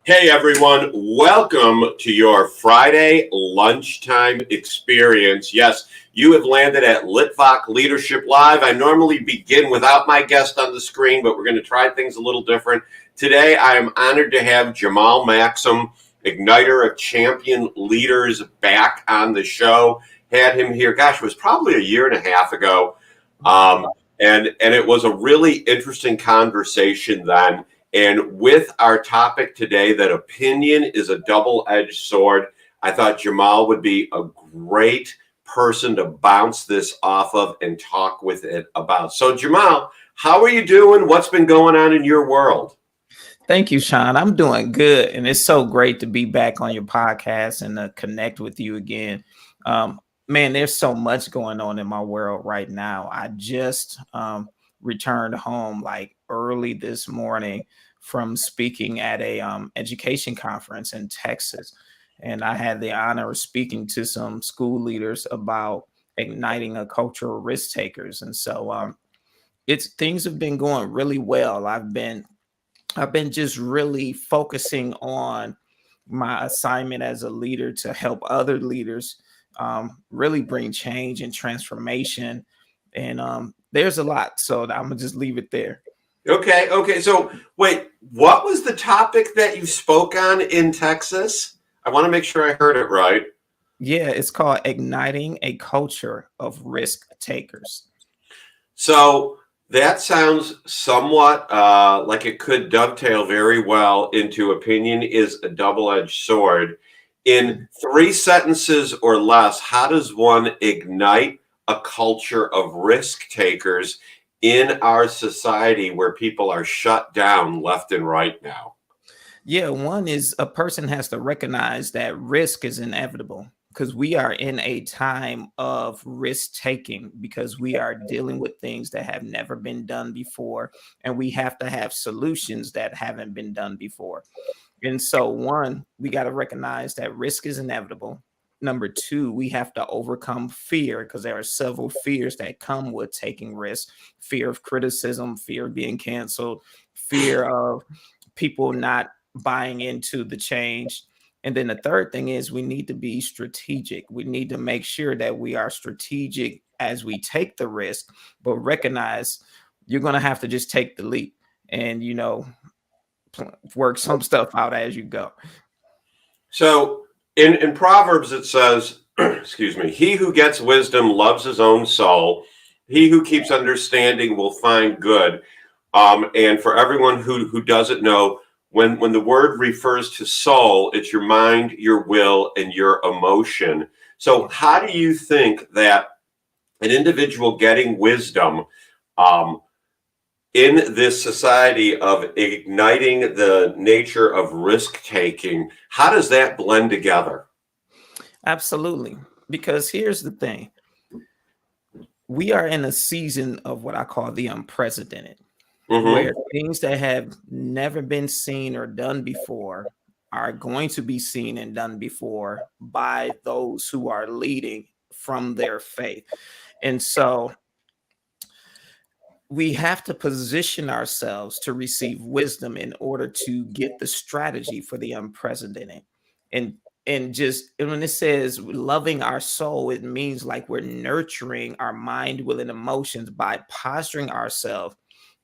Hey everyone, welcome to your Friday lunchtime experience. Yes, you have landed at Litvak Leadership Live. I normally begin without my guest on the screen, but we're going to try things a little different. Today, I am honored to have Jamal Maxsam, Igniter of Champion Leaders, back on the show. Had him here, gosh, it was probably a year and a half ago. And it was a really interesting conversation then. And with our topic today, that opinion is a double-edged sword, I thought Jamal would be a great person to bounce this off of and talk with it about. So Jamal, how are you doing? What's been going on in your world? Thank you, Sean. I'm doing good. And it's so great to be back on your podcast and to connect with you again. Man, there's so much going on in my world right now. I just returned home like early this morning from speaking at a education conference in Texas. And I had the honor of speaking to some school leaders about igniting a culture of risk takers. And so it's things have been going really well. I've been just really focusing on my assignment as a leader to help other leaders really bring change and transformation. And there's a lot. So I'm going to just leave it there. Okay. So wait, what was the topic that you spoke on in Texas? I want to make sure I heard it right. Yeah, it's called Igniting a Culture of Risk Takers. So that sounds somewhat like it could dovetail very well into opinion is a double-edged sword. In 3 sentences or less, how does one ignite a culture of risk takers in our society where people are shut down left and right now? Yeah, one is a person has to recognize that risk is inevitable because we are in a time of risk taking because we are dealing with things that have never been done before, and we have to have solutions that haven't been done before. And so, one, we got to recognize that risk is inevitable. Number two, we have to overcome fear because there are several fears that come with taking risks: fear of criticism, fear of being canceled, fear of people not buying into the change. And then the third thing is we need to be strategic. We need to make sure that we are strategic as we take the risk, but recognize you're going to have to just take the leap and, work some stuff out as you go. So in Proverbs it says, excuse me, he who gets wisdom loves his own soul. He who keeps understanding will find good. And for everyone who doesn't know, when the word refers to soul, it's your mind, your will, and your emotion. So how do you think that an individual getting wisdom in this society of igniting the nature of risk taking, how does that blend together? Absolutely. Because here's the thing, we are in a season of what I call the unprecedented, Mm-hmm. where things that have never been seen or done before are going to be seen and done before by those who are leading from their faith. And so we have to position ourselves to receive wisdom in order to get the strategy for the unprecedented. And and when it says loving our soul, it means like we're nurturing our mind, will, and emotions by posturing ourselves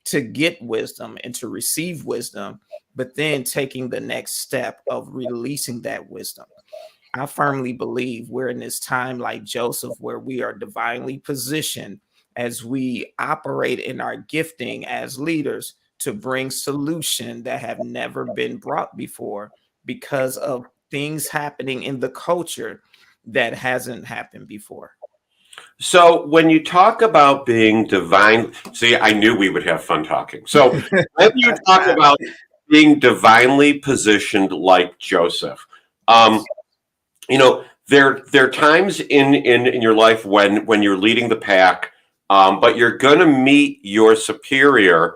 to get wisdom and to receive wisdom, but then taking the next step of releasing that wisdom. I firmly believe we're in this time like Joseph, where we are divinely positioned as we operate in our gifting as leaders to bring solution that have never been brought before because of things happening in the culture that hasn't happened before. So when you talk about being divine, see, I knew we would have fun talking. So when you talk about being divinely positioned like Joseph, um, Yes. there are times in your life when you're leading the pack, but you're going to meet your superior,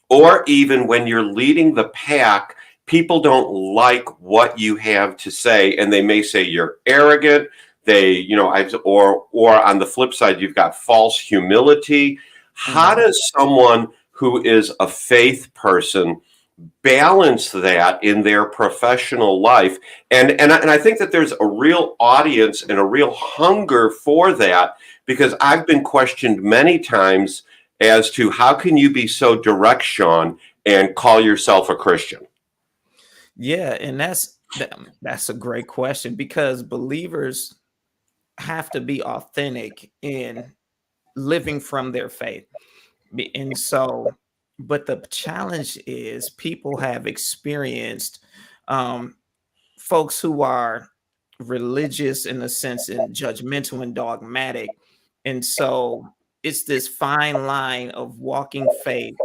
or even when you're leading the pack, people don't like what you have to say, and they may say you're arrogant. Or on the flip side, you've got false humility. How Mhm. does someone who is a faith person balance that in their professional life. And I think that there's a real audience and a real hunger for that, because I've been questioned many times as to how can you be so direct, Sean, and call yourself a Christian? Yeah, and that's a great question because believers have to be authentic in living from their faith. And so, but the challenge is people have experienced um, folks who are religious in a sense and judgmental and dogmatic. And so it's this fine line of walking faith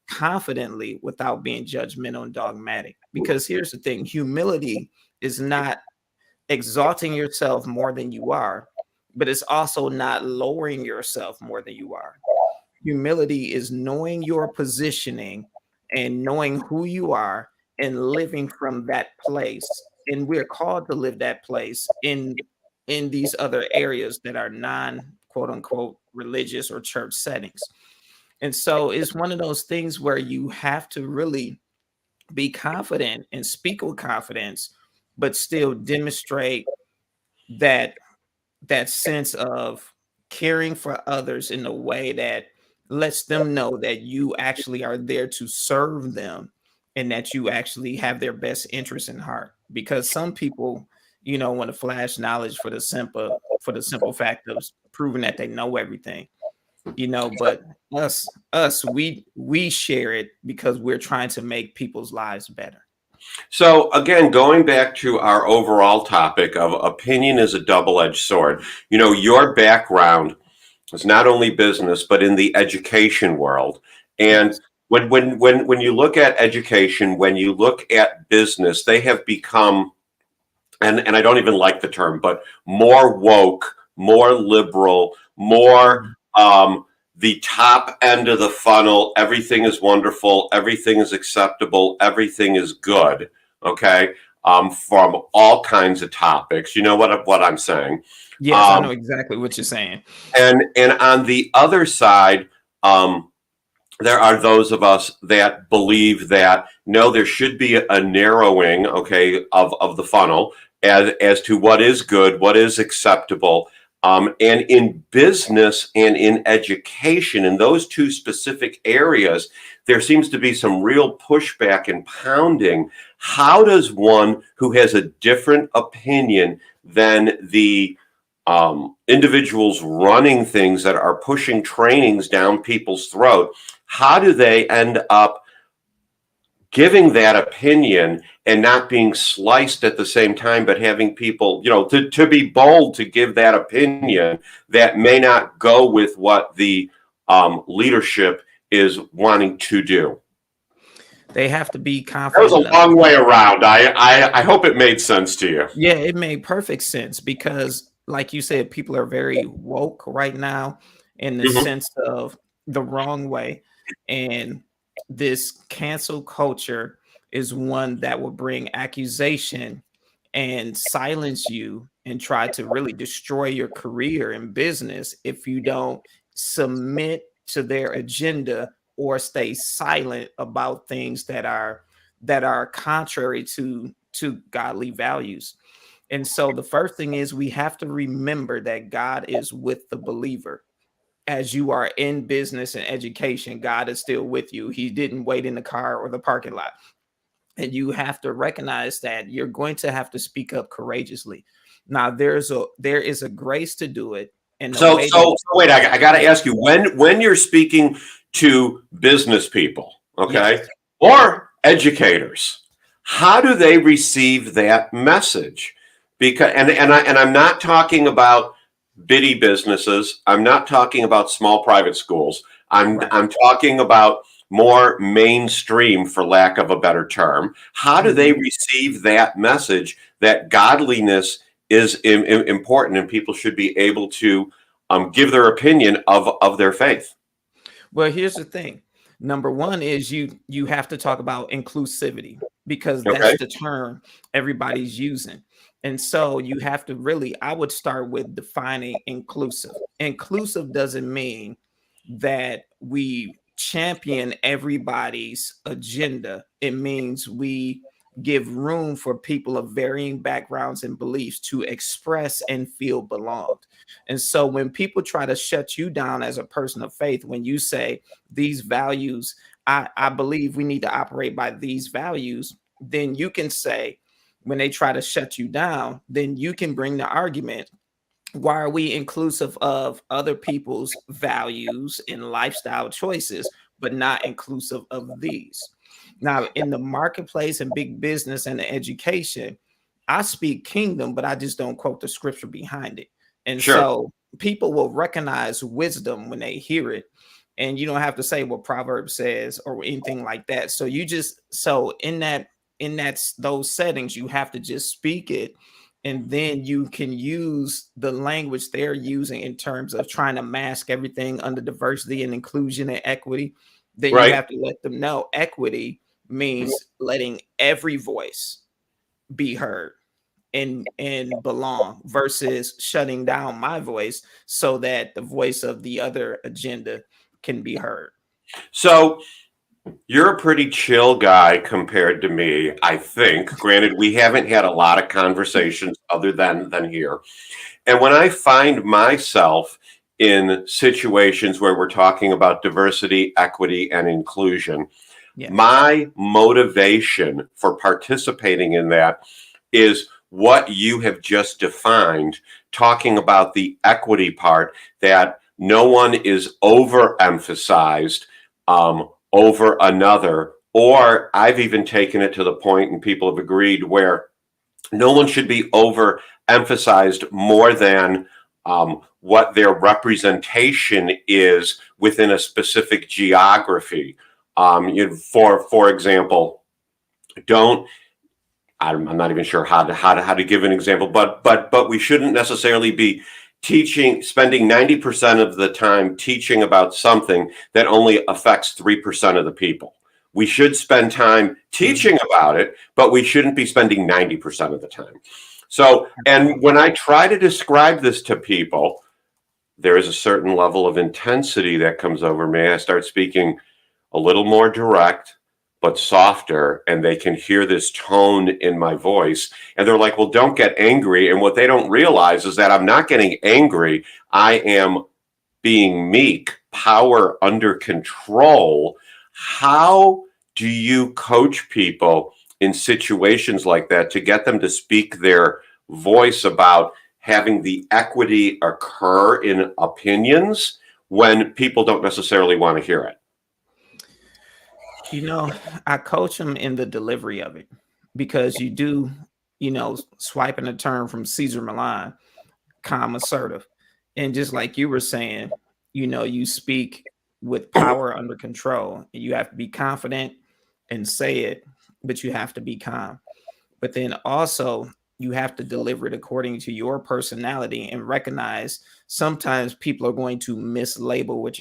confidently without being judgmental and dogmatic. Because here's the thing, humility is not exalting yourself more than you are, but it's also not lowering yourself more than you are. Humility is knowing your positioning and knowing who you are and living from that place. And we're called to live that place in these other areas that are non quote unquote religious or church settings. And so it's one of those things where you have to really be confident and speak with confidence, but still demonstrate that sense of caring for others in a way that lets them know that you actually are there to serve them and that you actually have their best interest in heart. Because some people, want to flash knowledge for the simple fact of proving that they know everything. But we share it because we're trying to make people's lives better. So again, going back to our overall topic of opinion is a double-edged sword. Your background is not only business, but in the education world. And Yes. when you look at education, when you look at business, they have become, and I don't even like the term, but more woke, more liberal, more Mhm. the top end of the funnel. Everything is wonderful. Everything is acceptable. Everything is good. Okay. From all kinds of topics. You know what I'm saying? Yes, I Um, know exactly what you're saying. and on the other side, um, there are those of us that believe that no, there should be a narrowing, okay, of the funnel as to what is good, what is acceptable. And in business and in education, in those two specific areas, there seems to be some real pushback and pounding. How does one who has a different opinion than the individuals running things that are pushing trainings down people's throat, how do they end up giving that opinion and not being sliced at the same time, but having people, to be bold to give that opinion that may not go with what the leadership is wanting to do? They have to be That was confident a enough. long way around. I hope it made sense to you. Yeah, it made perfect sense because, like you said, people are very woke right now in the Mhm. sense of the wrong way. And this cancel culture is one that will bring accusation and silence you and try to really destroy your career in business if you don't submit to their agenda or stay silent about things that are contrary to godly values. And so the first thing is we have to remember that God is with the believer. As you are in business and education, God is still with you. He didn't wait in the car or the parking lot. And you have to recognize that you're going to have to speak up courageously. Now there is a grace to do it in a So, way that wait, I got to ask you, when you're speaking to business people, okay, yes. or educators, how do they receive that message? Because I'm not talking about bitty businesses. I'm not talking about small private schools. Right. I'm talking about more mainstream, for lack of a better term. How do they Mhm. receive that message that godliness is important and people should be able to give their opinion of their faith? Well, here's the thing. Number one is you have to talk about inclusivity because that's Okay. the term everybody's using. And so you have to really, I would start with defining inclusive. Inclusive doesn't mean that we champion everybody's agenda. It means we give room for people of varying backgrounds and beliefs to express and feel belonged. And so when people try to shut you down as a person of faith, when you say these values, I believe we need to operate by these values, then you can say, when they try to shut you down, then you can bring the argument, why are we inclusive of other people's values and lifestyle choices, but not inclusive of these? Now, in the marketplace and big business and the education, I speak kingdom, but I just don't quote the scripture behind it. And Sure. so people will recognize wisdom when they hear it. And you don't have to say what Proverbs says or anything like that. So you just, so in that those settings, you have to just speak it, and then you can use the language they're using in terms of trying to mask everything under diversity and inclusion and equity. Then you Right. have to let them know equity means letting every voice be heard and belong, versus shutting down my voice so that the voice of the other agenda can be heard. So you're a pretty chill guy compared to me, I think. Granted, we haven't had a lot of conversations other than here. And when I find myself in situations where we're talking about diversity, equity, and inclusion, Yeah. my motivation for participating in that is what you have just defined, talking about the equity part, that no one is overemphasized over another. Or I've even taken it to the point, and people have agreed, where no one should be overemphasized more than what their representation is within a specific geography. For example, don't I'm not even sure how to give an example, but we shouldn't necessarily be spending 90% of the time teaching about something that only affects 3% of the people. We should spend time teaching about it, but we shouldn't be spending 90% of the time. So, and when I try to describe this to people, there is a certain level of intensity that comes over me. I start speaking a little more direct, but softer, and they can hear this tone in my voice. And they're like, well, don't get angry. And what they don't realize is that I'm not getting angry. I am being meek, power under control. How do you coach people in situations like that to get them to speak their voice about having the equity occur in opinions when people don't necessarily want to hear it? You know, I coach them in the delivery of it, because you do, swiping a term from Caesar Milan, calm, assertive. And just like you were saying, you speak with power under control. You have to be confident and say it, but you have to be calm. But then also, you have to deliver it according to your personality and recognize sometimes people are going to mislabel what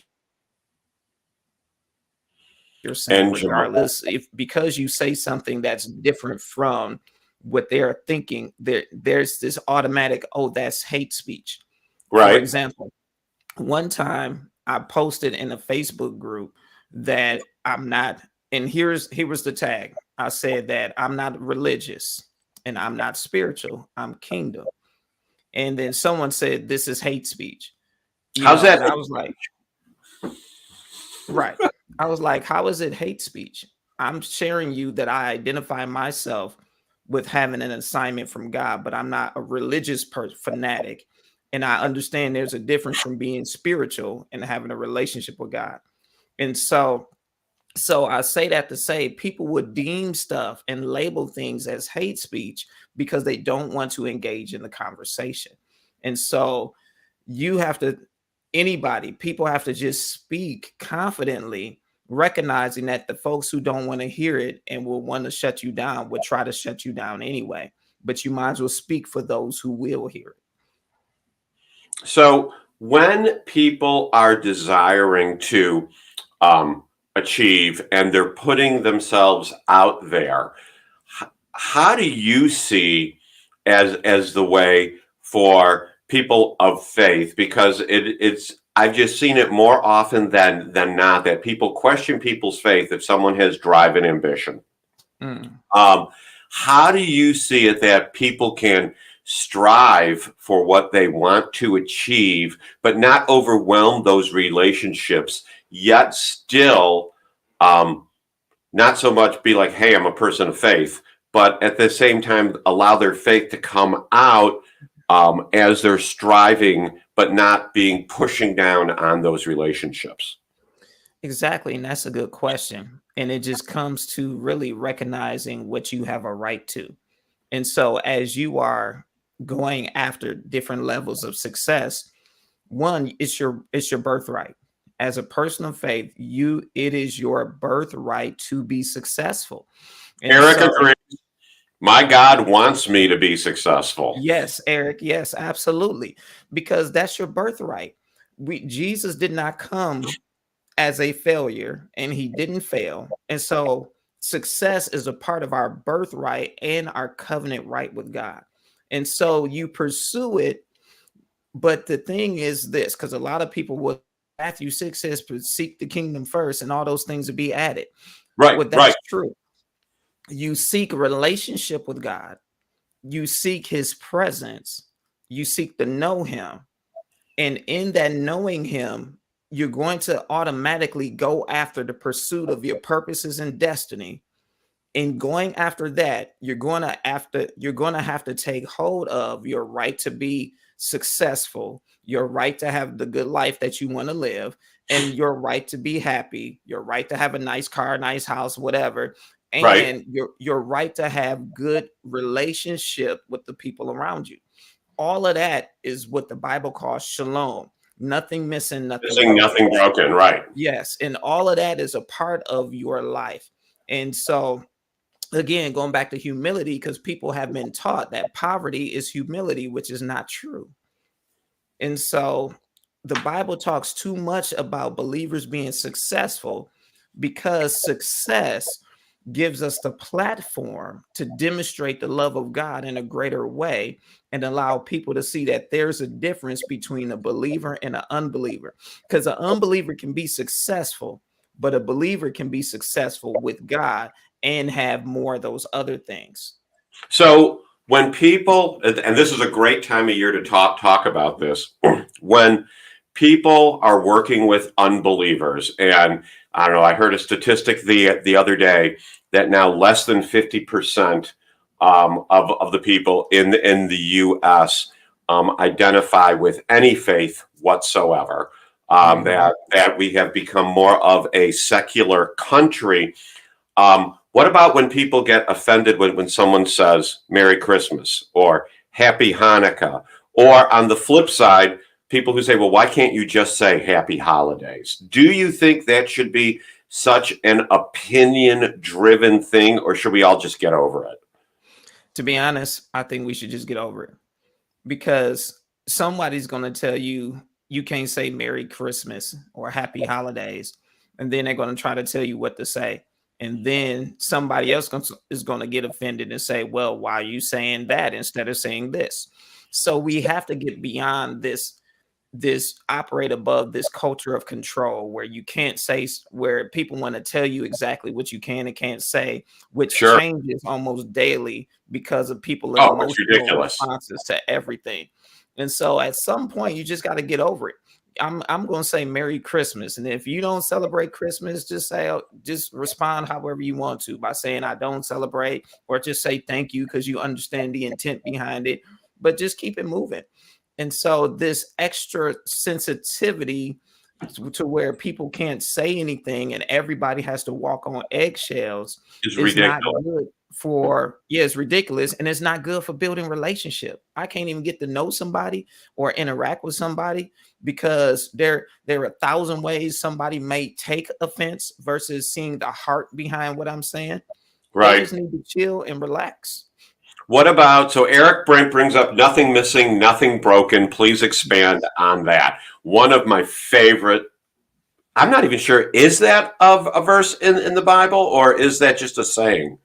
you're saying, And Jamal, regardless, if because you say something that's different from what they're thinking, there's this automatic, oh, that's hate speech. For right? example, one time I posted in a Facebook group that I'm not, and here was the tag. I said that I'm not religious and I'm not spiritual, I'm kingdom. And then someone said this is hate speech, How's that? and I was like, right. I was like, how is it hate speech? I'm sharing you that I identify myself with having an assignment from God, but I'm not a religious fanatic. And I understand there's a difference from being spiritual and having a relationship with God. And so I say that to say people would deem stuff and label things as hate speech because they don't want to engage in the conversation. And so you have to, people have to just speak confidently, recognizing that the folks who don't want to hear it and will want to shut you down would try to shut you down anyway. But you might as well speak for those who will hear it. So when people are desiring to achieve and they're putting themselves out there, how do you see as the way for people of faith? Because I've just seen it more often than not that people question people's faith if someone has drive and ambition. Mm. How do you see it that people can strive for what they want to achieve, but not overwhelm those relationships, yet still not so much be like, hey, I'm a person of faith, but at the same time allow their faith to come out as they're striving, but not being pushing down on those relationships? Exactly. And that's a good question. And it just comes to really recognizing what you have a right to. And so as you are going after different levels of success, one, it's your birthright. As a person of faith, it is your birthright to be successful. And Eric so agrees. My God wants me to be successful. yes, Eric, yes, absolutely. Because that's your birthright. Jesus did not come as a failure and he didn't fail. And so success is a part of our birthright and our covenant right with God. And so you pursue it. But the thing is this, because a lot of people will, Matthew 6 says, seek the kingdom first and all those things will be added. Right, Well, right. that's true. You seek a relationship with God, you seek his presence, you seek to know him. And in that knowing him, you're going to automatically go after the pursuit of your purposes and destiny. In going after that, you're going to have to take hold of your right to be successful, your right to have the good life that you want to live, and your right to be happy, your right to have a nice car, nice house, whatever, Right. and your right to have good relationship with the people around you. All of that is what the Bible calls shalom. Nothing missing, nothing Missing broken. nothing broken. Right. Yes, and all of that is a part of your life. And so again, going back to humility, because people have been taught that poverty is humility, which is not true. And so the Bible talks too much about believers being successful because success gives us the platform to demonstrate the love of God in a greater way and allow people to see that there's a difference between a believer and an unbeliever. Because an unbeliever can be successful, but a believer can be successful with God and have more of those other things. So when people, and this is a great time of year to talk about this, when people are working with unbelievers, and I don't know, I heard a statistic the other day that now less than 50% of the people in the U.S. Identify with any faith whatsoever. Mhm. That we have become more of a secular country. What about when people get offended when someone says Merry Christmas or Happy Hanukkah? Or on the flip side, people who say, well, why can't you just say Happy Holidays? Do you think that should be such an opinion driven thing, or should we all just get over it? To be honest, I think we should just get over it because somebody's going to tell you you can't say Merry Christmas or Happy Holidays, and then they're going to try to tell you what to say. And then somebody else is going to get offended and say, well, why are you saying that instead of saying this? So we have to get beyond this operate above this culture of control where you can't say where people want to tell you exactly what you can and can't say, which Sure. changes almost daily because of people's Oh, it's emotional ridiculous. responses to everything. And so at some point you just got to get over it. I'm going to say Merry Christmas, and if you don't celebrate Christmas, just say just respond however you want to by saying I don't celebrate, or just say thank you because you understand the intent behind it, but just keep it moving. And so this extra sensitivity to where people can't say anything and everybody has to walk on eggshells It's is not ridiculous. good for, yeah, it's ridiculous, and it's not good for building relationship. I can't even get to know somebody or interact with somebody because there are a thousand ways somebody may take offense versus seeing the heart behind what I'm saying. They Right. just need to chill and relax. What about, so Eric Brent brings up nothing missing, nothing broken. Please expand on that. One of my favorite, I'm not even sure, is that of a verse in the Bible, or is that just a saying?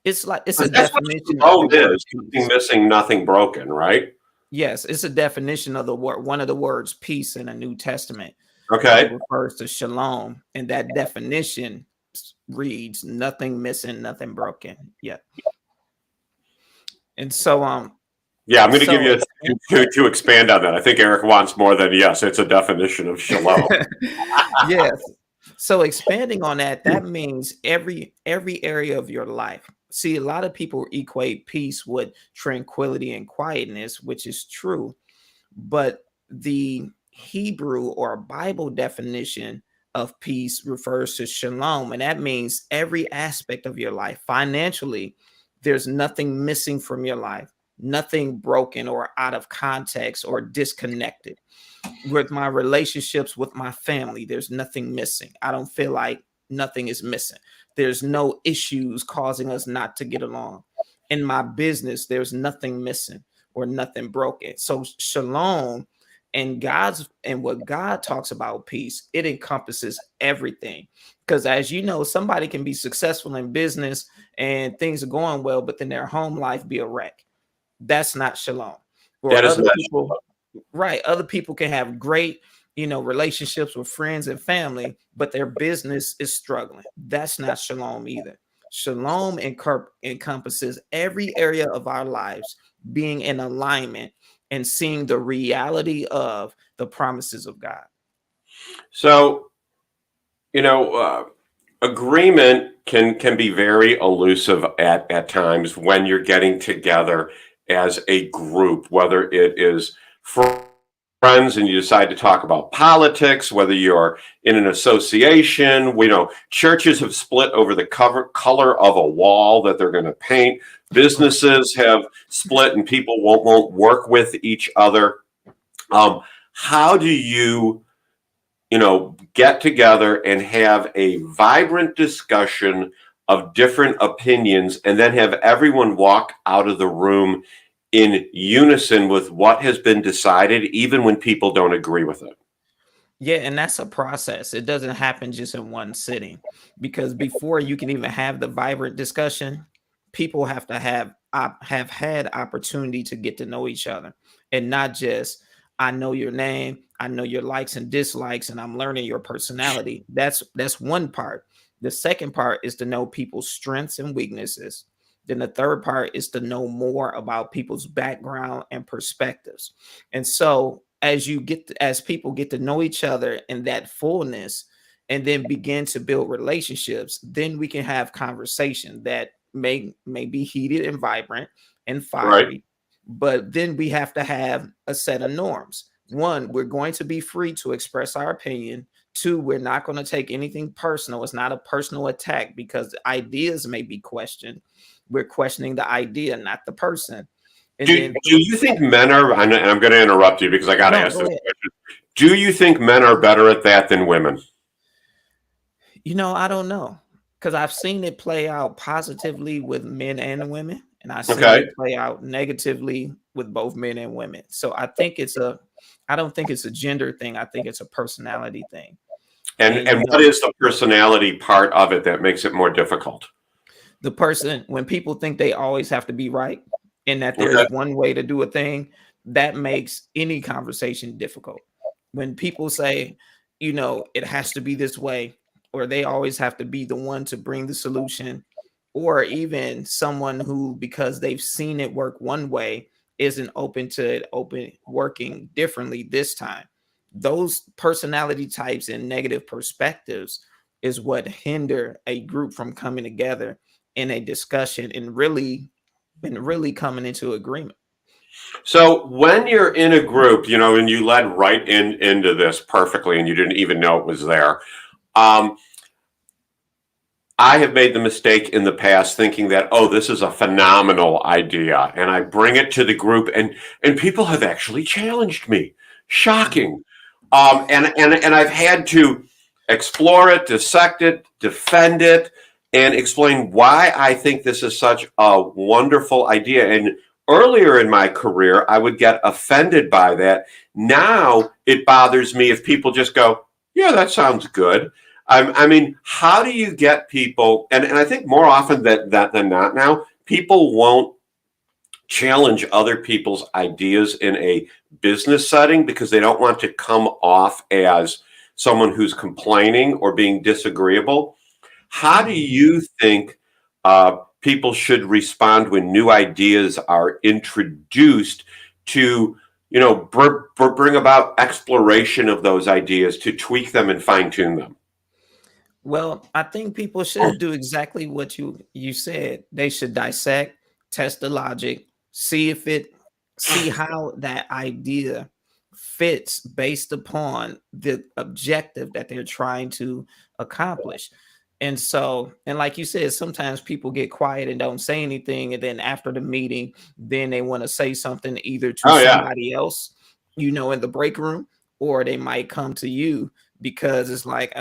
It's like it's a Because that's what definition of the shalom word is, nothing peace. missing, nothing broken, right? Yes, it's a definition of the word. One of the words peace in the New Testament Okay. refers to shalom, and that definition reads nothing missing, nothing broken. Yeah. And so Yeah, I'm going to give you so to expand on that. I think Eric wants more than yes. It's a definition of shalom. yes. So expanding on that, that means every area of your life. See, a lot of people equate peace with tranquility and quietness, which is true, but the Hebrew or Bible definition of peace refers to shalom, and that means every aspect of your life. Financially, there's nothing missing from your life, nothing broken or out of context or disconnected. With my relationships with my family, there's nothing missing. I don't feel like nothing is missing. There's no issues causing us not to get along. In my business, there's nothing missing or nothing broken. So shalom and what God talks about peace, it encompasses everything. Because as you know, somebody can be successful in business and things are going well, but then their home life be a wreck. That's not shalom. Or That is other not people, right? Other people can have great, relationships with friends and family, but their business is struggling. That's not shalom either. Shalom encompasses every area of our lives being in alignment and seeing the reality of the promises of God. so. You know, agreement can be very elusive at times when you're getting together as a group, whether it is friends and you decide to talk about politics, whether you're in an association. We know churches have split over the color of a wall that they're going to paint. Businesses have split and people won't work with each other. How do you get together and have a vibrant discussion of different opinions and then have everyone walk out of the room in unison with what has been decided, even when people don't agree with it? Yeah, and that's a process. It doesn't happen just in one sitting because before you can even have the vibrant discussion, people have to have had opportunity to get to know each other and not just I know your name, I know your likes and dislikes, and I'm learning your personality. That's one part. The second part is to know people's strengths and weaknesses. Then the third part is to know more about people's background and perspectives. And so as people get to know each other in that fullness and then begin to build relationships, then we can have conversation that may be heated and vibrant and Right. fiery, but then we have to have a set of norms. One, we're going to be free to express our opinion. Two, we're not going to take anything personal. It's not a personal attack because ideas may be questioned. We're questioning the idea, not the person. And Do then you think men are, and I'm going to interrupt you because I got to no, ask go this ahead. question. Do you think men are better at that than women? I don't know because I've seen it play out positively with men and women, and I've seen Okay. it play out negatively with both men and women. So I don't think it's a gender thing. I think it's a personality thing. And And what is the personality part of it that makes it more difficult? the person when people think they always have to be right and that Okay. there's one way to do a thing, that makes any conversation difficult. When people say, it has to be this way, or they always have to be the one to bring the solution, or even someone who, because they've seen it work one way, isn't open to it open working differently this time. Those personality types and negative perspectives is what hinder a group from coming together in a discussion and really coming into agreement. So when you're in a group, and you led right into this perfectly, and you didn't even know it was there. Um, I have made the mistake in the past thinking that, oh, this is a phenomenal idea, and I bring it to the group, and people have actually challenged me. Shocking. And I've had to explore it, dissect it, defend it, and explain why I think this is such a wonderful idea. And earlier in my career, I would get offended by that. Now it bothers me if people just go, "Yeah, that sounds good." I mean, how do you get people? And I think more often than not now, people won't challenge other people's ideas in a business setting because they don't want to come off as someone who's complaining or being disagreeable. How do you think people should respond when new ideas are introduced to, bring about exploration of those ideas, to tweak them and fine tune them? Well, I think people should do exactly what you said. They should dissect, test the logic, see how that idea fits based upon the objective that they're trying to accomplish. And like you said, sometimes people get quiet and don't say anything, and then after the meeting, then they want to say something either to Oh yeah. somebody else, in the break room, or they might come to you because it's like,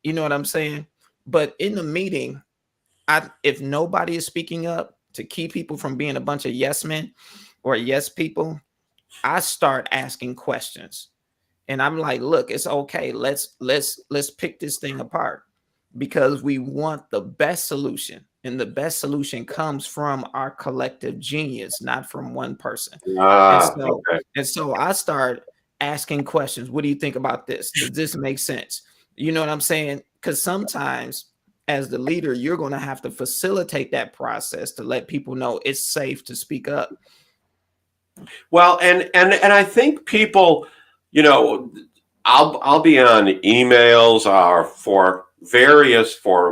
you know what I'm saying? But in the meeting, if nobody is speaking up to keep people from being a bunch of yes men or yes people, I start asking questions. And I'm like, look, it's okay. Let's pick this thing apart because we want the best solution. And the best solution comes from our collective genius, not from one person. And so Okay. and so I start asking questions. What do you think about this? Does this make sense? You know what I'm saying? Because sometimes as the leader, you're going to have to facilitate that process to let people know it's safe to speak up. Well, and I think people, you know, I'll be on emails or for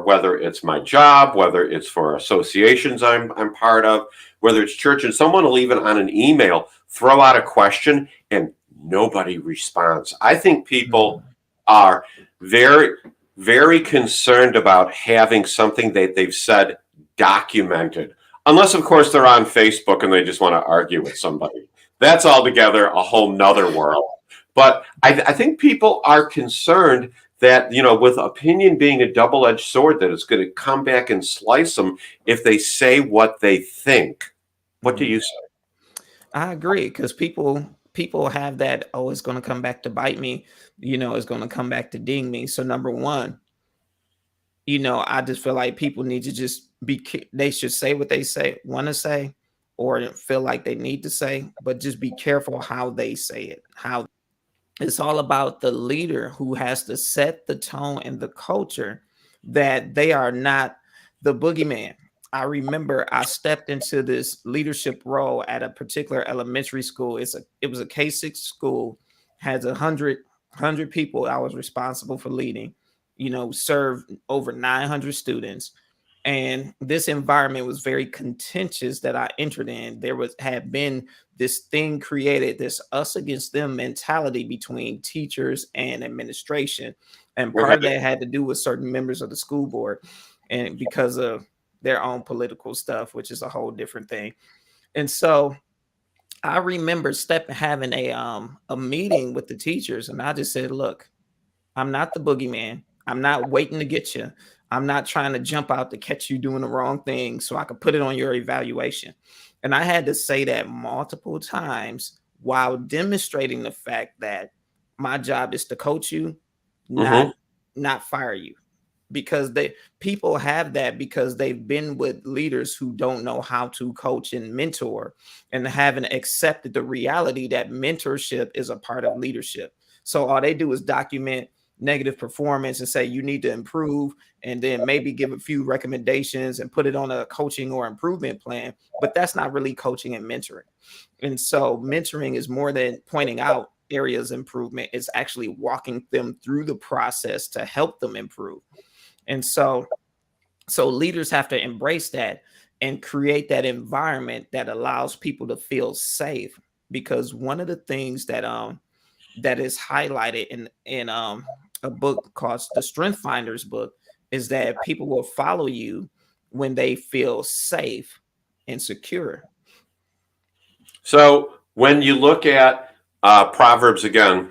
whether it's my job, whether it's for associations I'm part of, whether it's church, and someone will even on an email throw out a question and nobody responds. I think people are very, very concerned about having something that they've said documented. Unless, of course, they're on Facebook and they just want to argue with somebody. That's altogether a whole nother world. But I think people are concerned that, with opinion being a double-edged sword, that it's going to come back and slice them if they say what they think. What do you say? I agree because people have that, oh, it's going to come back to bite me, it's going to come back to ding me. So number one, I just feel like people need to just they should say what they want to say, or feel like they need to say, but just be careful how they say it. How it's all about the leader who has to set the tone and the culture that they are not the boogeyman. I remember I stepped into this leadership role at a particular elementary school. It was a K-6 school, has 100 people I was responsible for leading, served over 900 students. And this environment was very contentious that I entered in. Had been this thing created, this us against them mentality between teachers and administration. And part of that had to do with certain members of the school board and because of their own political stuff, which is a whole different thing. And so I remember having a meeting with the teachers, and I just said, look, I'm not the boogeyman. I'm not waiting to get you. I'm not trying to jump out to catch you doing the wrong thing so I could put it on your evaluation. And I had to say that multiple times while demonstrating the fact that my job is to coach you, not fire you. Because people have that because they've been with leaders who don't know how to coach and mentor and haven't accepted the reality that mentorship is a part of leadership. So all they do is document negative performance and say you need to improve, and then maybe give a few recommendations and put it on a coaching or improvement plan. But that's not really coaching and mentoring. And so mentoring is more than pointing out areas of improvement. It's actually walking them through the process to help them improve. And so leaders have to embrace that and create that environment that allows people to feel safe. Because one of the things that is highlighted in a book called the Strength Finders book is that people will follow you when they feel safe and secure. So when you look at Proverbs again,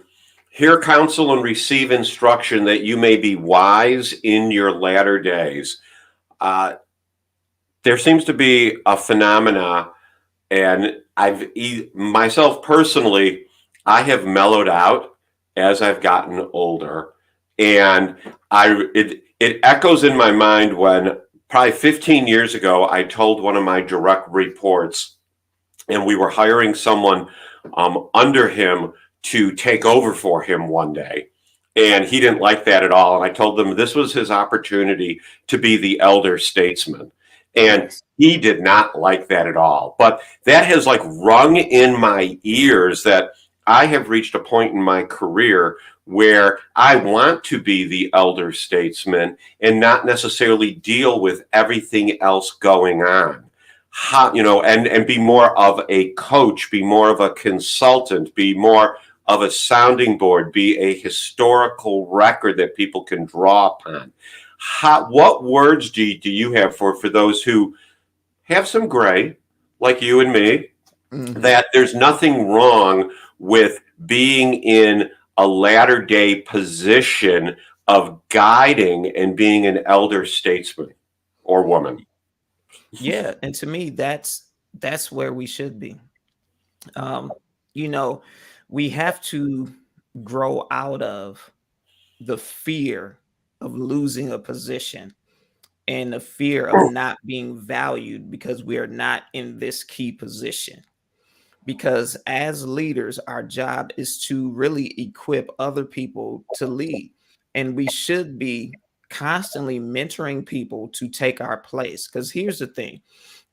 hear counsel and receive instruction that you may be wise in your latter days. There seems to be a phenomena, and myself personally, I have mellowed out as I've gotten older, and it echoes in my mind when probably 15 years ago I told one of my direct reports and we were hiring someone under him to take over for him one day. And he didn't like that at all. And I told him this was his opportunity to be the elder statesman. And Yes. he did not like that at all. But that has like rung in my ears that I have reached a point in my career where I want to be the elder statesman and not necessarily deal with everything else going on. How, and be more of a coach, be more of a consultant, be more of a sounding board, be a historical record that people can draw upon. What words do you have for those who have some gray, like you and me, that there's nothing wrong with being in a latter day position of guiding and being an elder statesman or woman? Yeah, and to me, that's where we should be. Um, you know, we have to grow out of the fear of losing a position and the fear of not being valued because we are not in this key position. Because as leaders, our job is to really equip other people to lead. And we should be constantly mentoring people to take our place. Because here's the thing,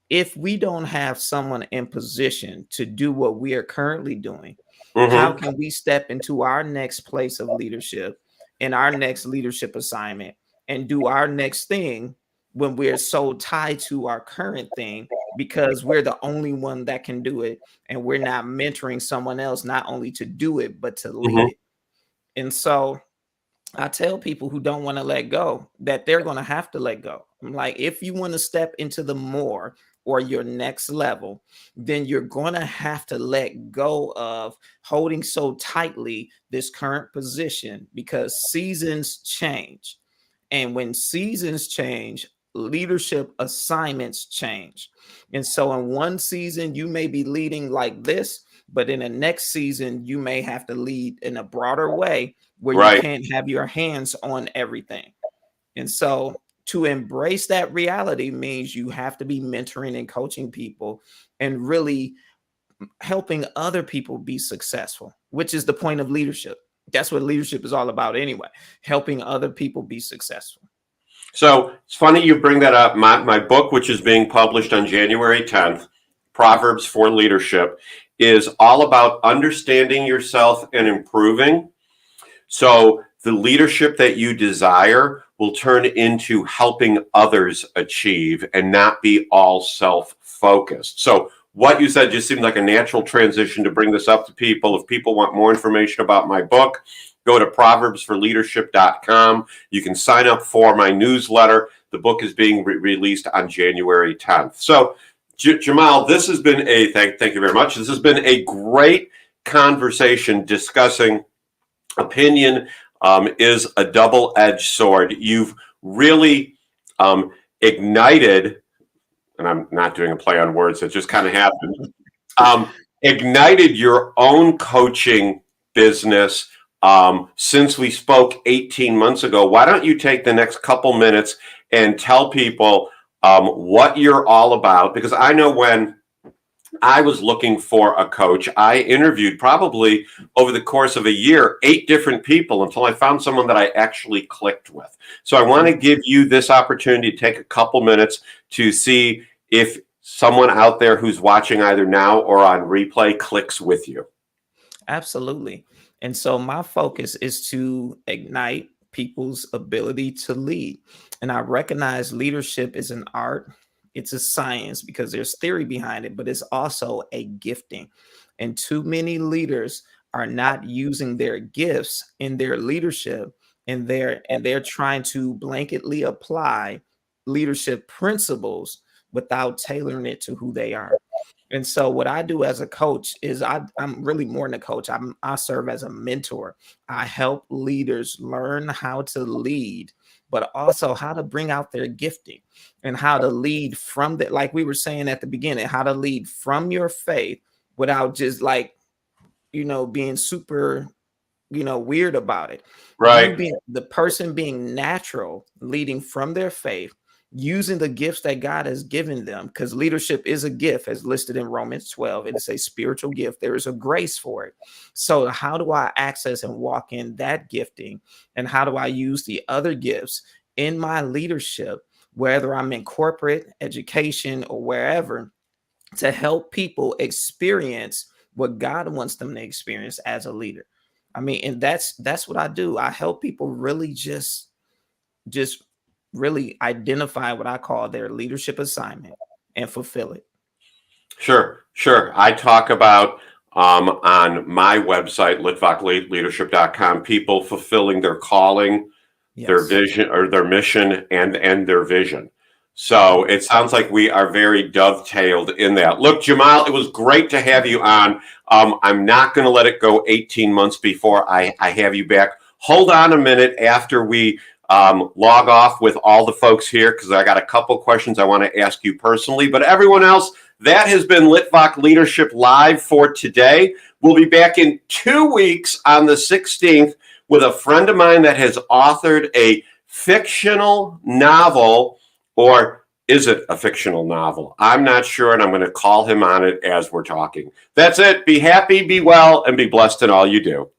if we don't have someone in position to do what we are currently doing, how Mm-hmm. can we step into our next place of leadership and our next leadership assignment and do our next thing when we're so tied to our current thing because we're the only one that can do it and we're not mentoring someone else not only to do it but to lead Mm-hmm. it. And so I tell people who don't want to let go that they're going to have to let go. I'm like, if you want to step into the more or your next level, then you're going to have to let go of holding so tightly this current position because seasons change. And when seasons change, leadership assignments change. And so in one season, you may be leading like this, but in the next season, you may have to lead in a broader way where you Right. can't have your hands on everything. And so to embrace that reality means you have to be mentoring and coaching people and really helping other people be successful, which is the point of leadership. That's what leadership is all about anyway, helping other people be successful. So it's funny you bring that up. My book, which is being published on January 10th, Proverbs for Leadership, is all about understanding yourself and improving. So the leadership that you desire will turn into helping others achieve and not be all self-focused. So what you said just seemed like a natural transition to bring this up to people. If people want more information about my book, go to proverbsforleadership.com. You can sign up for my newsletter. The book is being released on January 10th. So Jamal, this has been thank you very much. This has been a great conversation discussing opinion is a double-edged sword. You've really ignited, and I'm not doing a play on words, it just kind of happened, ignited your own coaching business since we spoke 18 months ago. Why don't you take the next couple minutes and tell people what you're all about? Because I know when I was looking for a coach, I interviewed probably over the course of a year, 8 different people until I found someone that I actually clicked with. So I want to give you this opportunity to take a couple minutes to see if someone out there who's watching either now or on replay clicks with you. Absolutely. And so my focus is to ignite people's ability to lead. And I recognize leadership is an art, it's a science because there's theory behind it, but it's also a gifting. And too many leaders are not using their gifts in their leadership and they're trying to blanketly apply leadership principles without tailoring it to who they are. And so what I do as a coach is I'm really more than a coach. I serve as a mentor. I help leaders learn how to lead, but also how to bring out their gifting and how to lead from that, like we were saying at the beginning, how to lead from your faith without just like, being super, weird about it. You Right. being the person being natural, leading from their faith using the gifts that God has given them, because leadership is a gift, as listed in Romans 12. It is a spiritual gift. There is a grace for it. So how do I access and walk in that gifting? And how do I use the other gifts in my leadership, whether I'm in corporate, education, or wherever, to help people experience what God wants them to experience as a leader? I mean, and that's what I do. I help people really just really identify what I call their leadership assignment and fulfill it. Sure. I talk about on my website, litvakleadership.com, people fulfilling their calling, their Yes. vision or their mission and their vision. So it sounds like we are very dovetailed in that. Look, Jamal, it was great to have you on. I'm not going to let it go 18 months before I have you back. Hold on a minute after we log off with all the folks here, because I got a couple questions I want to ask you personally. But everyone else, that has been Litvak Leadership Live for today. We'll be back in 2 weeks on the 16th with a friend of mine that has authored a fictional novel. Or is it a fictional novel? I'm not sure, and I'm going to call him on it as we're talking. That's it. Be happy, be well, and be blessed in all you do.